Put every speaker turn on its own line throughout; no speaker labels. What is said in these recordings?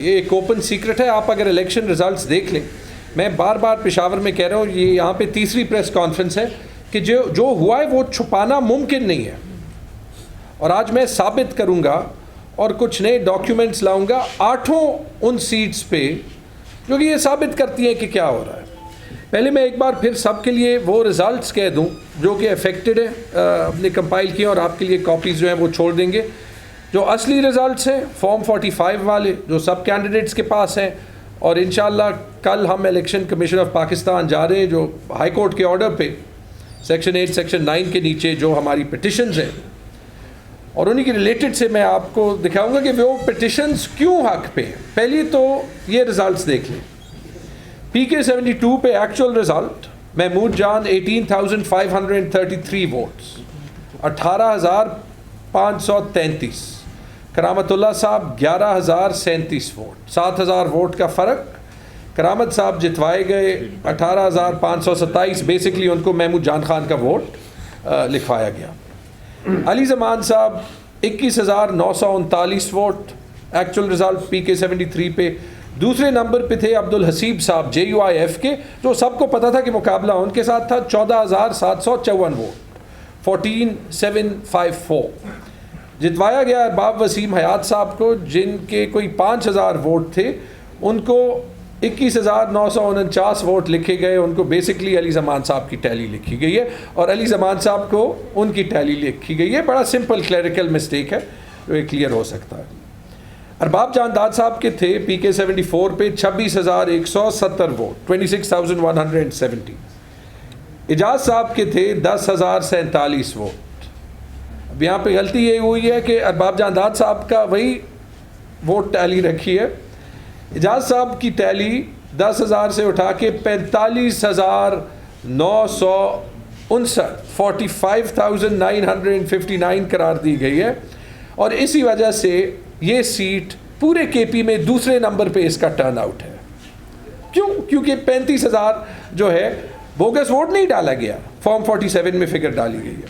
یہ ایک open secret ہے، آپ اگر الیکشن ریزلٹس دیکھ لیں، میں بار بار پشاور میں کہہ رہا ہوں، یہ یہاں پہ تیسری پریس کانفرنس ہے کہ جو ہوا ہے وہ چھپانا ممکن نہیں ہے، اور آج میں ثابت کروں گا اور کچھ نئے ڈاکیومنٹس لاؤں گا 8 ان سیٹس پہ جو کہ یہ ثابت کرتی ہیں کہ کیا ہو رہا ہے۔ پہلے میں ایک بار پھر سب کے لیے وہ ریزلٹس کہہ دوں جو کہ افیکٹڈ ہیں، اپنے کمپائل کیے اور آپ کے لیے کاپیز جو ہیں وہ چھوڑ دیں گے۔ جو اصلی ریزلٹس ہیں فارم 45 والے جو سب کینڈیڈیٹس کے پاس ہیں، اور انشاءاللہ کل ہم الیکشن کمیشن آف پاکستان جا رہے ہیں جو ہائی کورٹ کے آرڈر پہ سیکشن 8 سیکشن 9 کے نیچے جو ہماری پٹیشنز ہیں، اور انہی کی ریلیٹڈ سے میں آپ کو دکھاؤں گا کہ وہ پٹیشنز کیوں حق پہ ہیں۔ پہلی تو یہ ریزلٹس دیکھ لیں، پی کے 72 پہ ایکچوئل رزلٹ محمود جان 18,533 ووٹس، 18,533، کرامت اللہ صاحب 11,037 ووٹ، 7,000 ووٹ کا فرق۔ کرامت صاحب جتوائے گئے 18,527، بیسکلی ان کو محمود جان خان کا ووٹ لکھوایا گیا۔ علی زمان صاحب 21,939 ووٹ، ایکچوئل رزلٹ پی کے 73 پہ۔ دوسرے نمبر پہ تھے عبد الحسیب صاحب JUIF کے، جو سب کو پتا تھا کہ مقابلہ ان کے ساتھ تھا، 14,754 ووٹ، 14,754۔ جتوایا گیا ارباب وسیم حیات صاحب کو، جن کے کوئی 5,000 ووٹ تھے، ان کو 21,949 ووٹ لکھے گئے، ان کو بیسکلی علی زمان صاحب کی ٹیلی لکھی گئی ہے، اور علی زمان صاحب کو ان کی ٹیلی لکھی گئی ہے۔ بڑا سمپل کلیریکل مسٹیک ہے جو یہ کلیئر ہو سکتا ہے۔ ارباب جانداد صاحب کے تھے پی کے 74 پہ 26,170 ووٹ، 26,170۔ اجاز صاحب کے تھے 10,047 ووٹ۔ اب یہاں پہ غلطی یہ ہوئی ہے کہ ارباب جانداد صاحب کا وہی ووٹ ٹیلی رکھی ہے، اجاز صاحب کی ٹیلی 10,000 سے اٹھا کے 45,959، 45,959 قرار دی گئی ہے، اور اسی وجہ سے یہ سیٹ پورے کے پی میں دوسرے نمبر پہ اس کا ٹرن آؤٹ ہے۔ کیوں؟ کیونکہ 35,000 جو ہے بوگس ووٹ نہیں ڈالا گیا، فارم 47 میں فگر ڈالی گئی ہے۔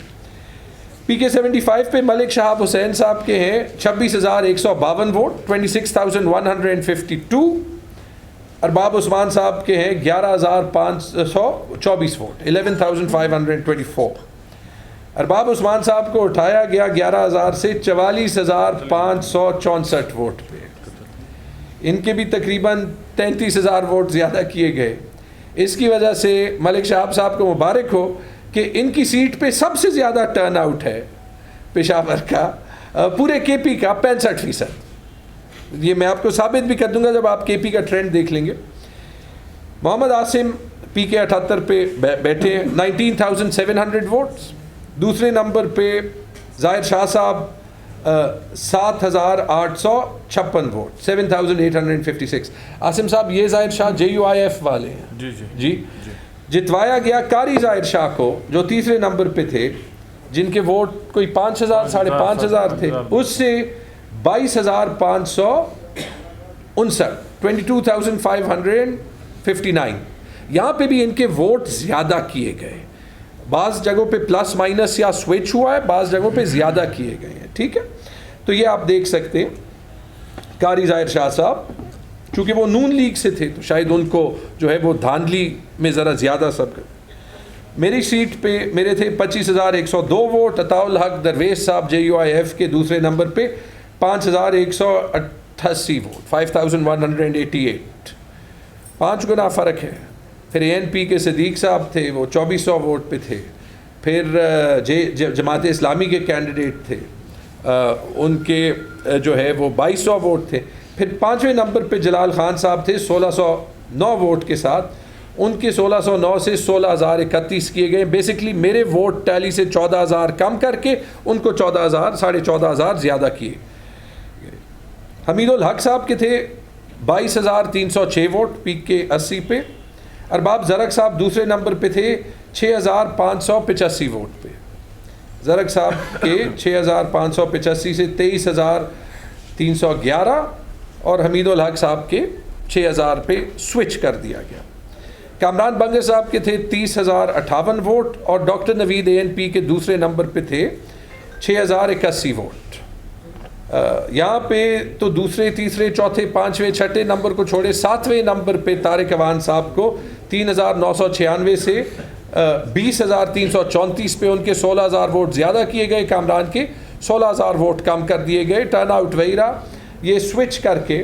پی کے 75 پہ ملک شہاب حسین صاحب کے ہیں 26,152 ووٹ، 26,152۔ ارباب عثمان صاحب کے ہیں 11,524 ووٹ، 11,524۔ ارباب عثمان صاحب کو اٹھایا گیا 11,000 سے 44,564 ووٹ پہ، ان کے بھی تقریباً 33,000 ووٹ زیادہ کیے گئے۔ اس کی وجہ سے ملک شہاب صاحب کو مبارک ہو کہ ان کی سیٹ پہ سب سے زیادہ ٹرن آؤٹ ہے پشاور کا، پورے کے پی کا 65%۔ یہ میں آپ کو ثابت بھی کر دوں گا جب آپ کے پی کا ٹرینڈ دیکھ لیں گے۔ محمد عاصم پی کے 78 پہ بیٹھے 19,700 ووٹس۔ دوسرے نمبر پہ ظاہر شاہ صاحب 7,856 ووٹ، 7,856۔ عاصم صاحب یہ ظاہر شاہ JUIF والے ہیں، جی جتوایا گیا قاری ظاہر شاہ کو جو تیسرے نمبر پہ تھے، جن کے ووٹ کوئی 5,000 ساڑھے 5,000 تھے، اس سے 22,559، 22,559۔ یہاں پہ بھی ان کے ووٹ زیادہ کیے گئے، بعض جگہوں پہ پلس مائنس یا سوئچ ہوا ہے، بعض جگہوں پہ زیادہ کیے گئے ہیں، ٹھیک ہے۔ تو یہ آپ دیکھ سکتے ہیں قاری ظاہر شاہ صاحب چونکہ وہ نون لیگ سے تھے تو شاید ان کو جو ہے وہ دھاندلی میں ذرا زیادہ سب۔ میری سیٹ پہ میرے تھے 25,102 ووٹ، عطاء الحق درویش صاحب JUIF کے دوسرے نمبر پہ 5,188 ووٹ، 5,188، 5 گنا فرق ہے۔ پھر ANP کے صدیق صاحب تھے، وہ 2,400 ووٹ پہ تھے۔ پھر جماعت اسلامی کے کینڈیڈیٹ تھے، ان کے جو ہے وہ 2,200 ووٹ تھے۔ پھر 5ویں نمبر پہ جلال خان صاحب تھے 1,609 ووٹ کے ساتھ، ان کے 1,609 سے 16,031 کیے گئے۔ بیسکلی میرے ووٹ ٹیلی سے 14,000 کم کر کے ان کو 14,000 ساڑھے 14,000 زیادہ کیے۔ حمید الحق صاحب کے تھے 22,306 ووٹ پی کے 80 پہ۔ ارباب زرق صاحب دوسرے نمبر پہ تھے 6,585 ووٹ پہ، زرق صاحب کے 6,585 سے 23,311، اور حمید الحق صاحب کے 6,000 پہ سوئچ کر دیا گیا۔ کامران بنگر صاحب کے تھے 30,058 ووٹ، اور ڈاکٹر نوید ANP کے دوسرے نمبر پہ تھے 6,081 ووٹ۔ یہاں پہ تو دوسرے تیسرے چوتھے پانچویں چھٹے نمبر کو چھوڑے 7ویں نمبر پہ طارق عوان صاحب کو 3996 سے 20,334 پہ ان کے 16,000 ووٹ زیادہ کیے گئے، کامران کے 16,000 ووٹ کم کر دیے گئے، ٹرن آؤٹ وہی رہا، یہ سوئچ کر کے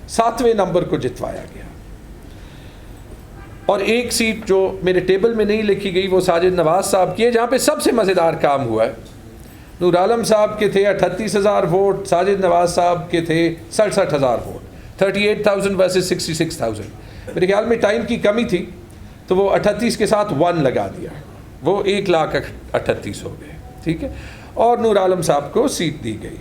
7ویں نمبر کو جتوایا گیا۔ اور ایک سیٹ جو میرے ٹیبل میں نہیں لکھی گئی وہ ساجد نواز صاحب کی ہے، جہاں پہ سب سے مزیدار کام ہوا ہے۔ نور عالم صاحب کے تھے 38,000 ووٹ، ساجد نواز صاحب کے تھے 67,000 ووٹ، 38,000 ورسز 66,000۔ میرے خیال میں ٹائم کی کمی تھی تو وہ 38 کے ساتھ 1 لگا دیا، وہ 1,38,000 ہو گئے، ٹھیک ہے، اور نور عالم صاحب کو سیٹ دی گئی۔